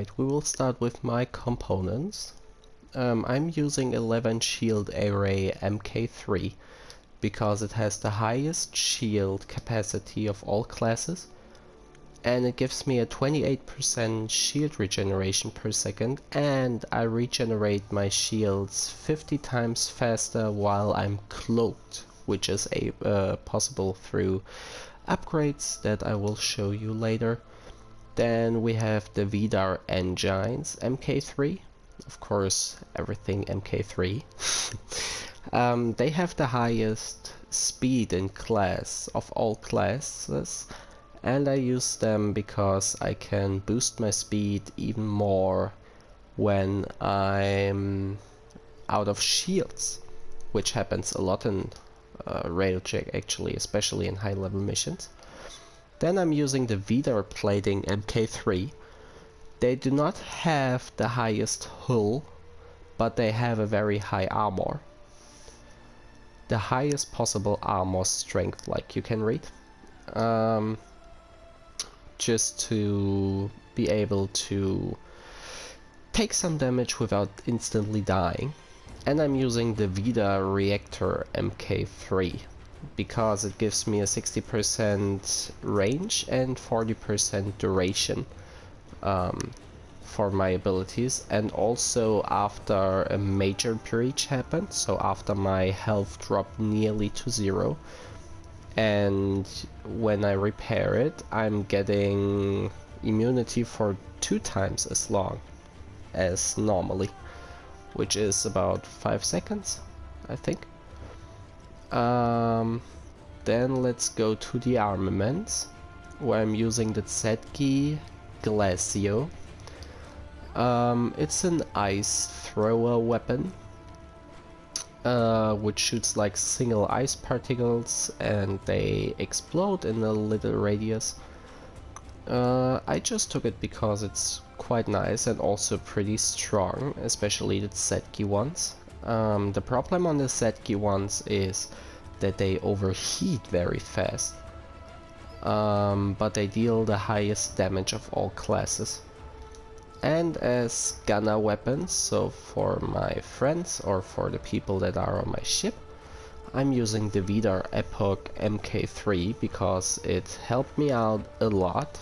and we will start with my components. I'm using 11 shield array MK3 because it has the highest shield capacity of all classes, and it gives me a 28% shield regeneration per second, and I regenerate my shields 50 times faster while I'm cloaked, which is possible through upgrades that I will show you later. Then we have the Vidar engines MK3, of course everything MK3. They have the highest speed in class of all classes, and I use them because I can boost my speed even more when I'm out of shields, which happens a lot in Railjack actually, especially in high level missions. Then I'm using the Vidar plating MK3. They do not have the highest hull, but they have a very high armor. The highest possible armor strength, like you can read. Just to be able to take some damage without instantly dying. And I'm using the Vidar reactor MK3 because it gives me a 60% range and 40% duration for my abilities, and also after a major breach happened, so after my health dropped nearly to 0, and when I repair it I'm getting immunity for 2 times as long as normally, which is about 5 seconds, I think. Then let's go to the armaments, where I'm using the Zetki Glacio. It's an ice thrower weapon, which shoots like single ice particles and they explode in a little radius. I just took it because it's quite nice and also pretty strong, especially the Zetki ones. The problem on the Zetki ones is that they overheat very fast, but they deal the highest damage of all classes. And as gunner weapons, so for my friends or for the people that are on my ship, I'm using the Vidar Epoch MK3 because it helped me out a lot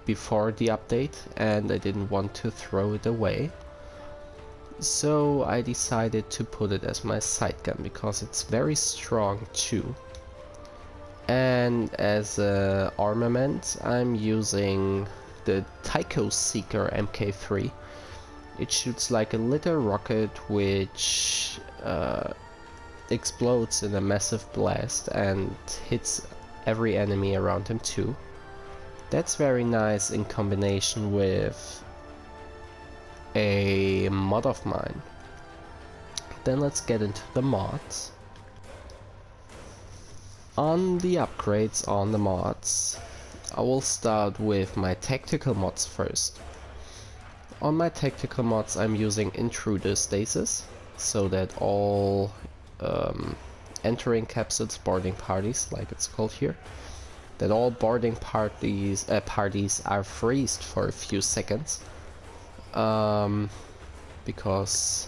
before the update and I didn't want to throw it away. So I decided to put it as my side gun because it's very strong too. And as armament I'm using the Tycho Seeker MK3. It shoots like a little rocket which explodes in a massive blast and hits every enemy around him too. That's very nice in combination with a mod of mine. Then let's get into the mods. On the upgrades on the mods, I will start with my tactical mods first. On my tactical mods I'm using intruder stasis, so that all entering capsules boarding parties, like it's called here, that all boarding parties are freezed for a few seconds, because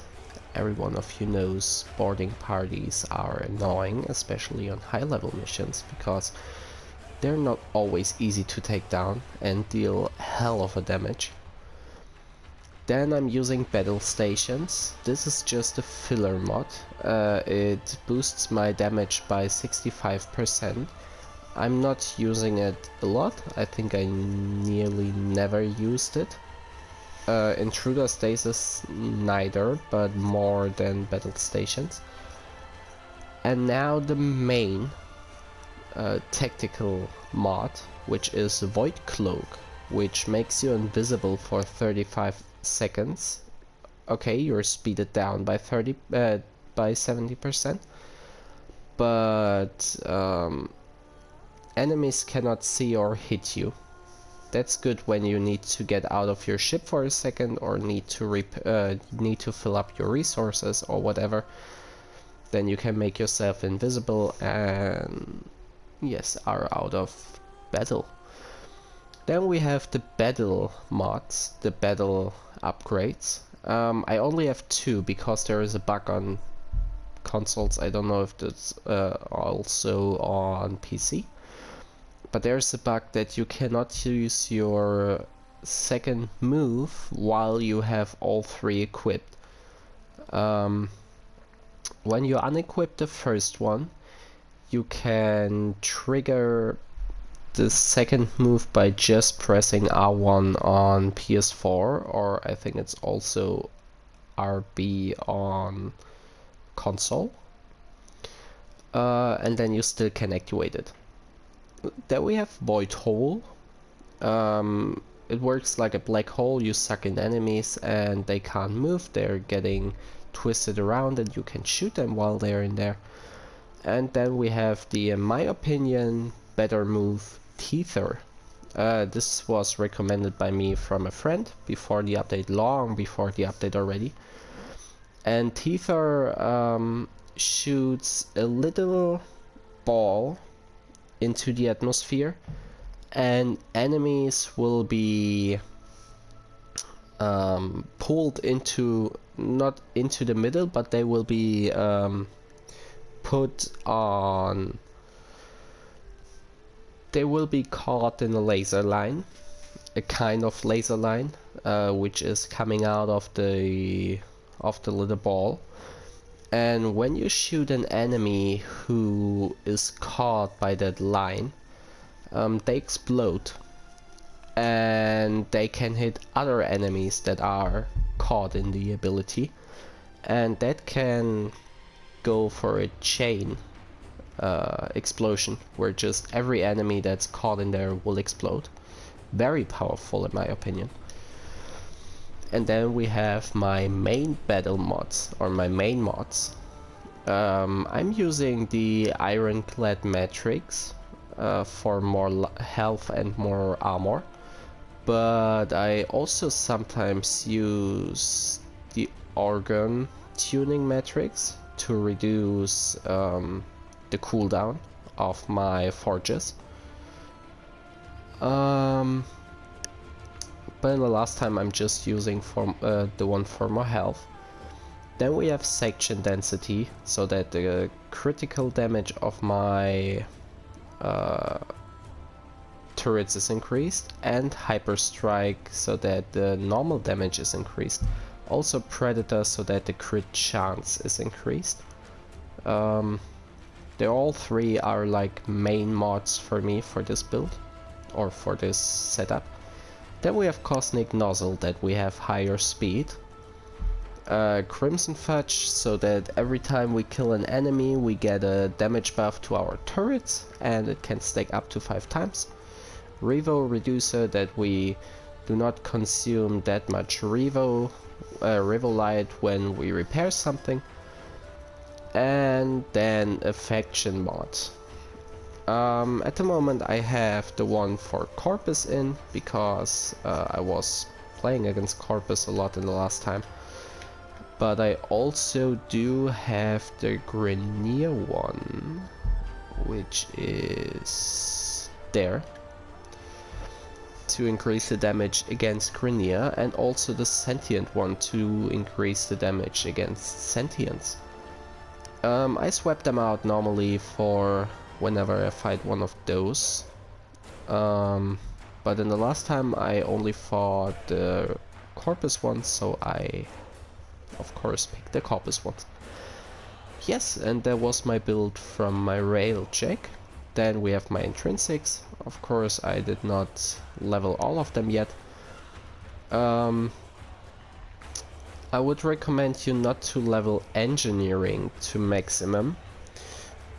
every one of you knows boarding parties are annoying, especially on high level missions, because they're not always easy to take down and deal hell of a damage. Then I'm using battle stations. This is just a filler mod. It boosts my damage by 65%. I'm not using it a lot. I think I nearly never used it. Intruder stasis neither, but more than battle stations. And now the main tactical mod, which is Void Cloak, which makes you invisible for 35 seconds. Okay, you're speeded down by 70%, but enemies cannot see or hit you. That's good when you need to get out of your ship for a second or need to fill up your resources or whatever. Then you can make yourself invisible and yes, are out of battle. Then we have the battle mods, the battle upgrades. I only have 2 because there is a bug on consoles. I don't know if that's also on PC. But there's a bug that you cannot use your second move while you have all 3 equipped. When you unequip the first one, you can trigger the second move by just pressing R1 on PS4, or I think it's also RB on console, and then you still can activate it. Then we have Void Hole. It works like a black hole. You suck in enemies and they can't move, they're getting twisted around and you can shoot them while they're in there. And then we have the, in my opinion, better move, Tether. This was recommended by me from a friend before the update, long before the update already. And Tether shoots a little ball into the atmosphere, and enemies will be pulled into, not into the middle, but they will be put on, they will be caught in a laser line, a kind of laser line, which is coming out of the little ball. And when you shoot an enemy who is caught by that line, they explode and they can hit other enemies that are caught in the ability, and that can go for a chain explosion where just every enemy that's caught in there will explode. Very powerful in my opinion. And then we have my main battle mods, or my main mods. I'm using the Ironclad Matrix for more health and more armor, but I also sometimes use the Organ Tuning Matrix to reduce the cooldown of my forges. But in the last time I'm just using the one for more health. Then we have section density, so that the critical damage of my turrets is increased, and hyper strike, so that the normal damage is increased. Also predator, so that the crit chance is increased. They all 3 are like main mods for me for this build, or for this setup. Then we have Cosmic Nozzle, that we have higher speed. Crimson Fudge, so that every time we kill an enemy we get a damage buff to our turrets, and it can stack up to 5 times. Revo Reducer, that we do not consume that much Revo Light when we repair something. And then a faction mod. At the moment I have the one for Corpus in, because I was playing against Corpus a lot in the last time. But I also do have the Grineer one, which is there, to increase the damage against Grineer, and also the Sentient one to increase the damage against Sentients. I swap them out normally for whenever I fight one of those, but in the last time I only fought the Corpus one, so I of course picked the Corpus one. Yes, and that was my build from my Railjack. Then we have my Intrinsics. Of course I did not level all of them yet. I would recommend you not to level engineering to maximum,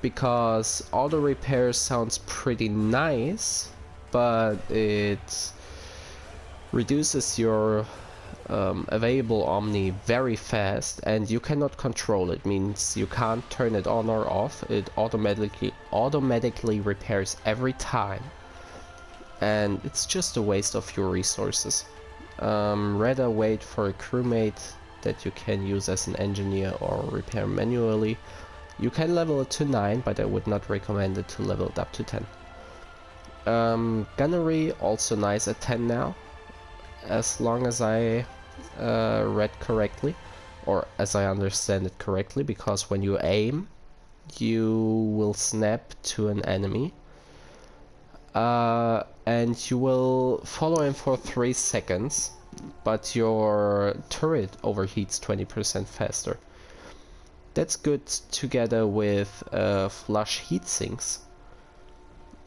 because auto repair sounds pretty nice, but it reduces your available Omni very fast, and you cannot control it. Means you can't turn it on or off. It automatically repairs every time, and it's just a waste of your resources. Rather wait for a crewmate that you can use as an engineer or repair manually. You can level it to 9, but I would not recommend it to level it up to 10. Gunnery also nice at 10 now, as long as I read correctly, or as I understand it correctly, because when you aim, you will snap to an enemy, and you will follow him for 3 seconds, but your turret overheats 20% faster. That's good together with flush heatsinks.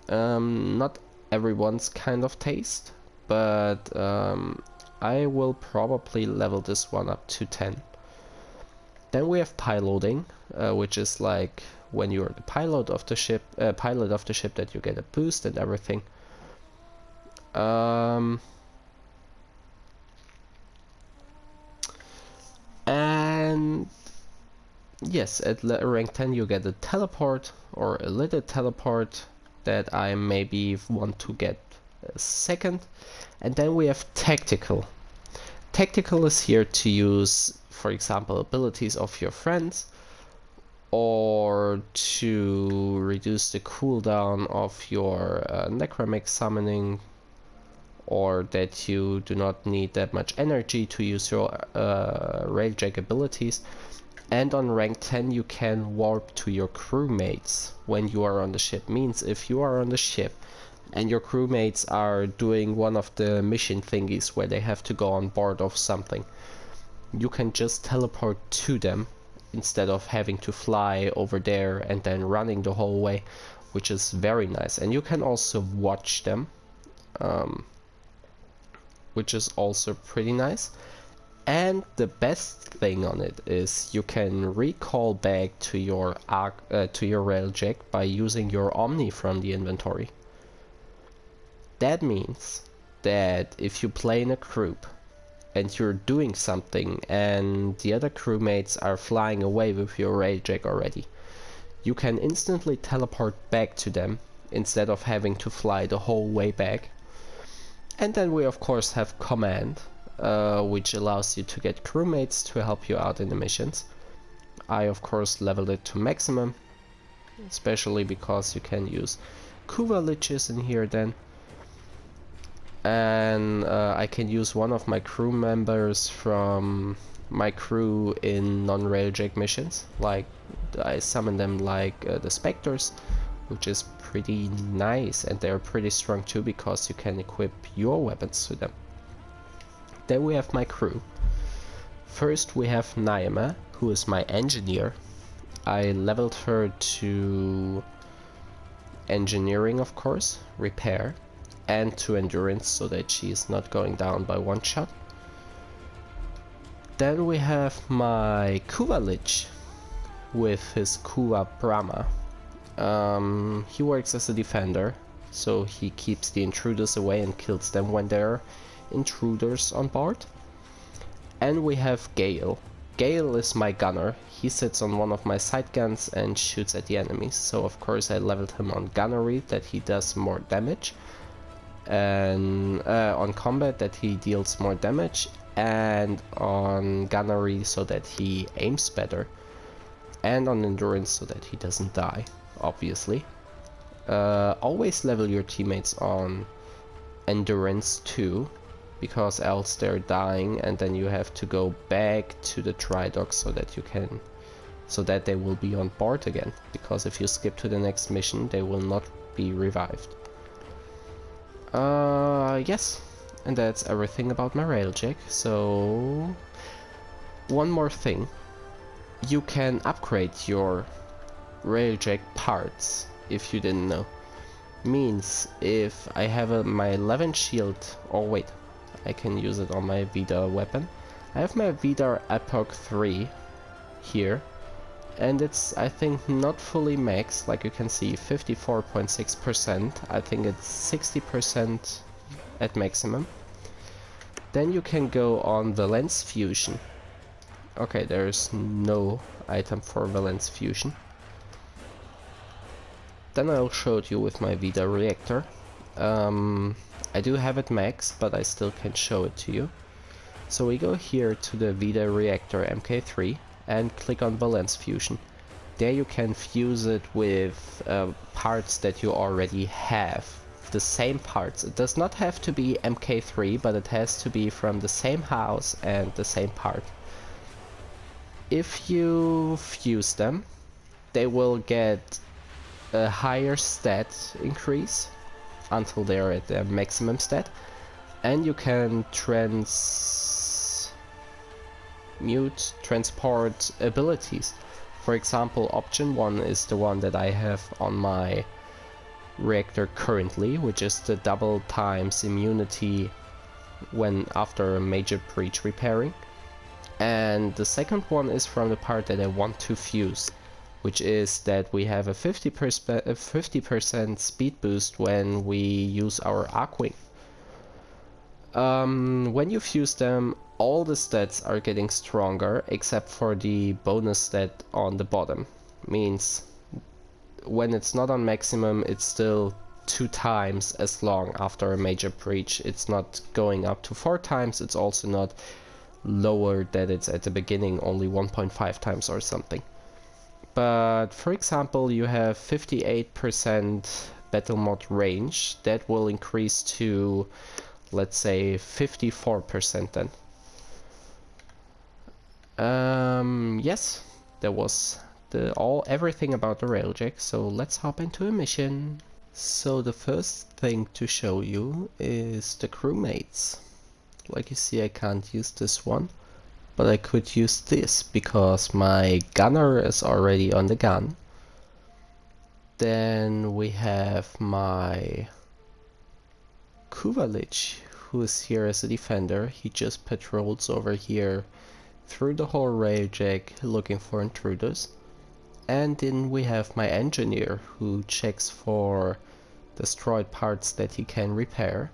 Not everyone's kind of taste, but I will probably level this one up to 10. Then we have piloting, which is like when you're the pilot of the ship that you get a boost and everything. And yes, at rank 10 you get a teleport, or a little teleport, that I maybe want to get a second. And then we have tactical. Tactical is here to use, for example, abilities of your friends, or to reduce the cooldown of your Necromac summoning, or that you do not need that much energy to use your Railjack abilities. And on rank 10 you can warp to your crewmates when you are on the ship. Means if you are on the ship and your crewmates are doing one of the mission thingies where they have to go on board of something, you can just teleport to them instead of having to fly over there and then running the whole way, which is very nice. And you can also watch them, which is also pretty nice. And the best thing on it is you can recall back to your Railjack by using your Omni from the inventory. That means that if you play in a group and you're doing something and the other crewmates are flying away with your Railjack already, you can instantly teleport back to them instead of having to fly the whole way back. And then we of course have command, which allows you to get crewmates to help you out in the missions. I of course leveled it to maximum, especially because you can use Kuva liches in here then. And I can use one of my crew members from my crew in non-Railjack missions. Like I summon them like the Spectres, which is pretty nice, and they're pretty strong too because you can equip your weapons to them. Then we have my crew. First we have Naima, who is my engineer. I leveled her to engineering, of course, repair, and to endurance so that she is not going down by one shot. Then we have my Kuva Lich with his Kuva Brahma. He works as a defender, so he keeps the intruders away and kills them when there are intruders on board. And we have Gale. Gale is my gunner. He sits on one of my sight guns and shoots at the enemies, so of course I leveled him on gunnery that he does more damage, and on combat that he deals more damage, and on gunnery so that he aims better, and on endurance so that he doesn't die, obviously. Always level your teammates on endurance too, because else they're dying and then you have to go back to the Tridoc so that they will be on board again, because if you skip to the next mission they will not be revived. Yes, and that's everything about my Railjack. So one more thing, you can upgrade your Railjack parts if you didn't know. Means if I have my 11 shield, or wait, I can use it on my Vidar weapon. I have my Vidar Epoch 3 here, and it's, I think, not fully maxed. Like you can see, 54.6%. I think it's 60% at maximum. Then you can go on Valence Fusion. Okay, there's no item for Valence Fusion. Then I'll show it you with my Vidar reactor. I do have it max, but I still can show it to you. So we go here to the Vidar reactor MK3 and click on Valence Fusion. There you can fuse it with parts that you already have. the same parts. It does not have to be MK3, but it has to be from the same house and the same part. If you fuse them, they will get a higher stat increase until they're at their maximum stat, and you can transport abilities. For example, option 1 is the one that I have on my reactor currently, which is the double times immunity when after a major breach repairing. And the second one is from the part that I want to fuse, which is that we have a 50% speed boost when we use our Arcwing. When you fuse them, all the stats are getting stronger except for the bonus stat on the bottom. Means when it's not on maximum, it's still 2 times as long after a major breach. It's not going up to 4 times, it's also not lower that it's at the beginning, only 1.5 times or something. But for example, you have 58% battle mod range, that will increase to, let's say, 54% then. Yes, that was everything about the Railjack, so let's hop into a mission. So the first thing to show you is the Crewmates. Like you see, I can't use this one, but I could use this because my gunner is already on the gun. Then we have my Kuvalich, who is here as a defender. He just patrols over here through the whole Railjack looking for intruders. And then we have my engineer, who checks for destroyed parts that he can repair,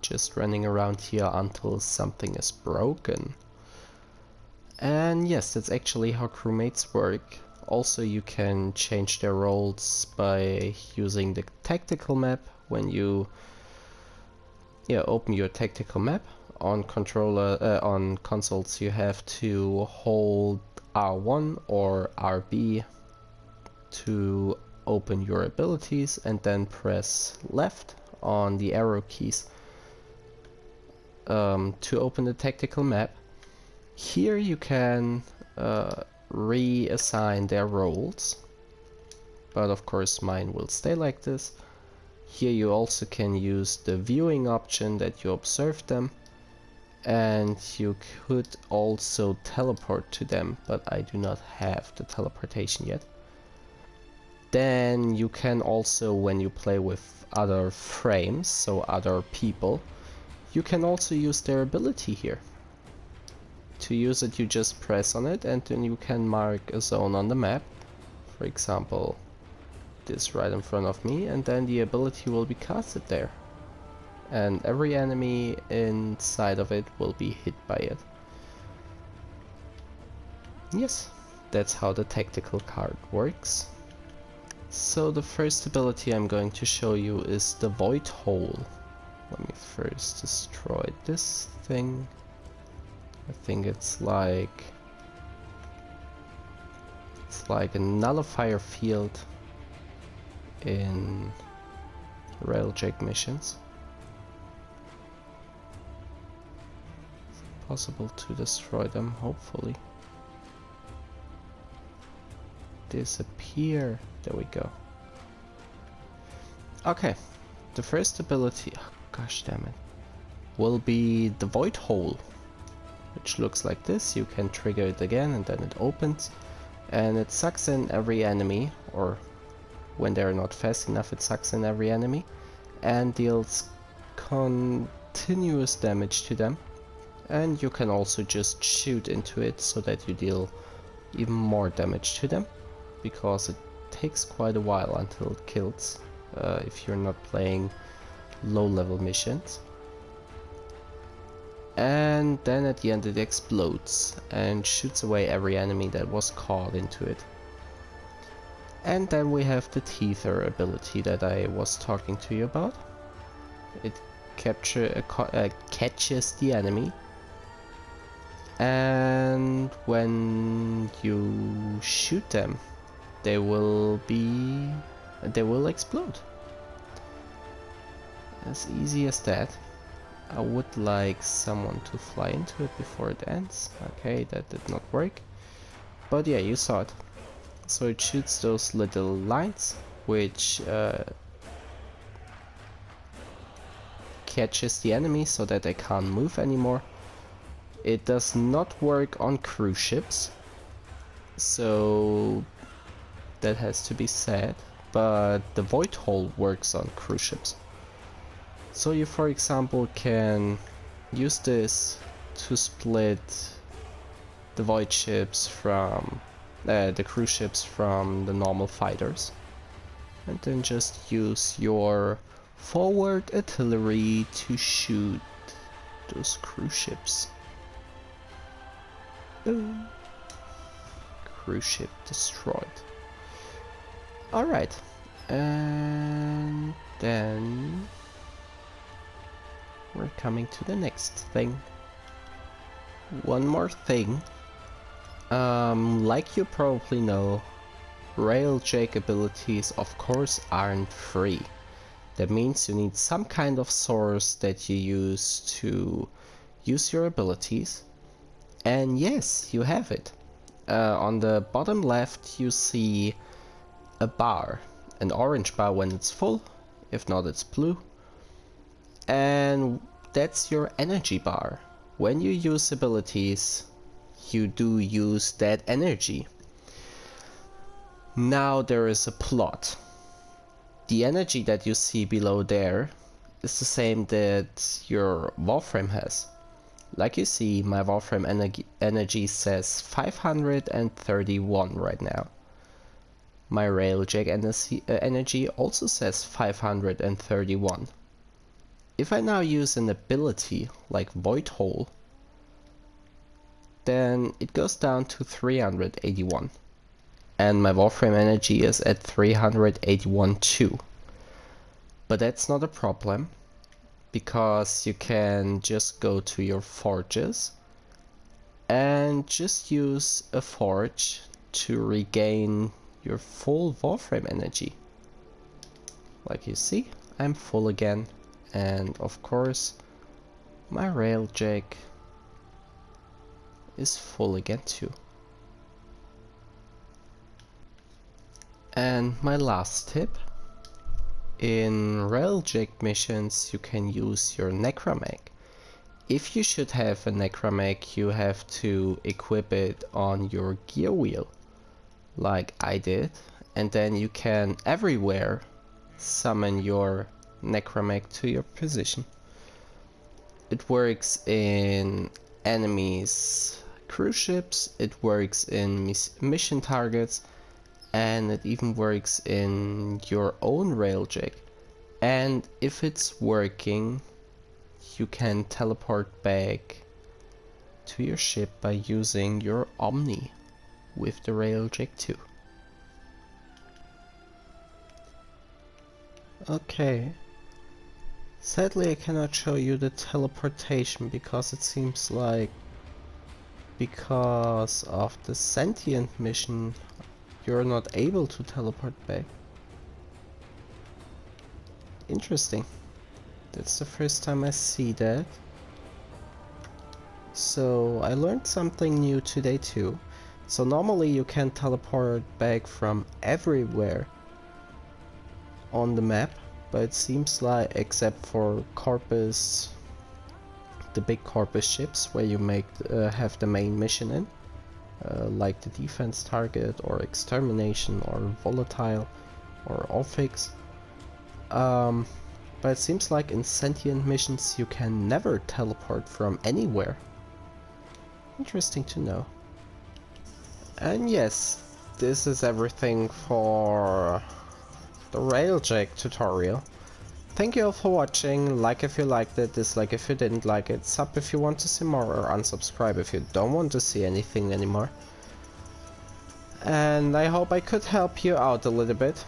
just running around here until something is broken. And yes, that's actually how crewmates work. Also, you can change their roles by using the tactical map. When you open your tactical map on on consoles, you have to hold R1 or RB to open your abilities, and then press left on the arrow keys to open the tactical map. Here you can reassign their roles, but of course mine will stay like this. Here you also can use the viewing option that you observe them, and you could also teleport to them, but I do not have the teleportation yet. Then you can also, when you play with other frames, so other people, you can also use their ability here. To use it, you just press on it, and then you can mark a zone on the map. For example, this right in front of me, and then the ability will be casted there. And every enemy inside of it will be hit by it. Yes, that's how the tactical card works. So the first ability I'm going to show you is the Void Hole. Let me first destroy this thing. I think it's like a nullifier field in Railjack missions. It's possible to destroy them, hopefully. Disappear. There we go. Okay, the first ability, oh, gosh damn it, will be the Void Hole, which looks like this. You can trigger it again and then it opens, and it sucks in every enemy, or when they're not fast enough, it sucks in every enemy and deals continuous damage to them. And you can also just shoot into it so that you deal even more damage to them, because it takes quite a while until it kills if you're not playing low level missions. And then at the end it explodes and shoots away every enemy that was caught into it. And then we have the Teether ability that I was talking to you about. It catches the enemy, and when you shoot them, they will explode. As easy as that. I would like someone to fly into it before it ends. Okay, that did not work. But yeah, you saw it. So it shoots those little lines, which catches the enemy so that they can't move anymore. It does not work on cruise ships, so that has to be said, but the void hole works on cruise ships. So you, for example, can use this to split the void ships from the cruise ships from the normal fighters, and then just use your forward artillery to shoot those cruise ships. Boom. Cruise ship destroyed. Alright, and then we're coming to the next thing. One more thing. Like you probably know, Railjack abilities of course aren't free. That means you need some kind of source that you use to use your abilities. And yes, you have it. On the bottom left you see a bar, an orange bar when it's full, if not it's blue. And that's your energy bar. When you use abilities, you do use that energy. Now there is a plot. The energy that you see below there is the same that your Warframe has. Like you see, my Warframe energy says 531 right now. My Railjack energy also says 531. If I now use an ability like Void Hole, then it goes down to 381. And my Warframe energy is at 381 too. But that's not a problem, because you can just go to your forges and just use a forge to regain your full Warframe energy. Like you see, I'm full again, and of course my Railjack is full again too. And my last tip, in Railjack missions you can use your Necromac. If you should have a Necromac, you have to equip it on your gear wheel, like I did, and then you can everywhere summon your Necromac to your position. It works in enemies' cruise ships, it works in mission targets, and it even works in your own Railjack. And if it's working, you can teleport back to your ship by using your Omni with the Railjack too. Okay. Sadly I cannot show you the teleportation because it seems like because of the sentient mission you're not able to teleport back. Interesting. That's the first time I see that. So I learned something new today too. So normally you can teleport back from everywhere on the map, but it seems like except for Corpus, the big Corpus ships where you have the main mission in. Like the defense target or extermination or volatile or Orphix. But it seems like in sentient missions you can never teleport from anywhere. Interesting to know. And yes, this is everything for the Railjack tutorial. Thank you all for watching. Like if you liked it, dislike if you didn't like it, sub if you want to see more, or unsubscribe if you don't want to see anything anymore. And I hope I could help you out a little bit,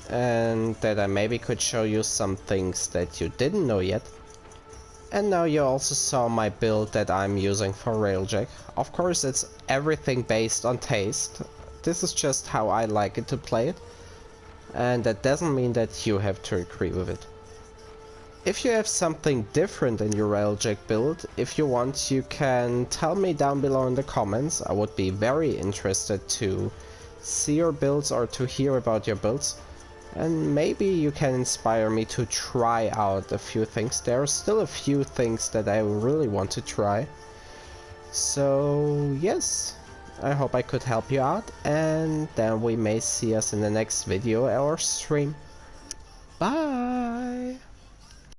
and that I maybe could show you some things that you didn't know yet. And now you also saw my build that I'm using for Railjack. Of course it's everything based on taste. This is just how I like it to play it. And that doesn't mean that you have to agree with it. If you have something different in your Railjack build, if you want, you can tell me down below in the comments. I would be very interested to see your builds or to hear about your builds. And maybe you can inspire me to try out a few things. There are still a few things that I really want to try. So yes, I hope I could help you out, and then we may see us in the next video or stream. Bye!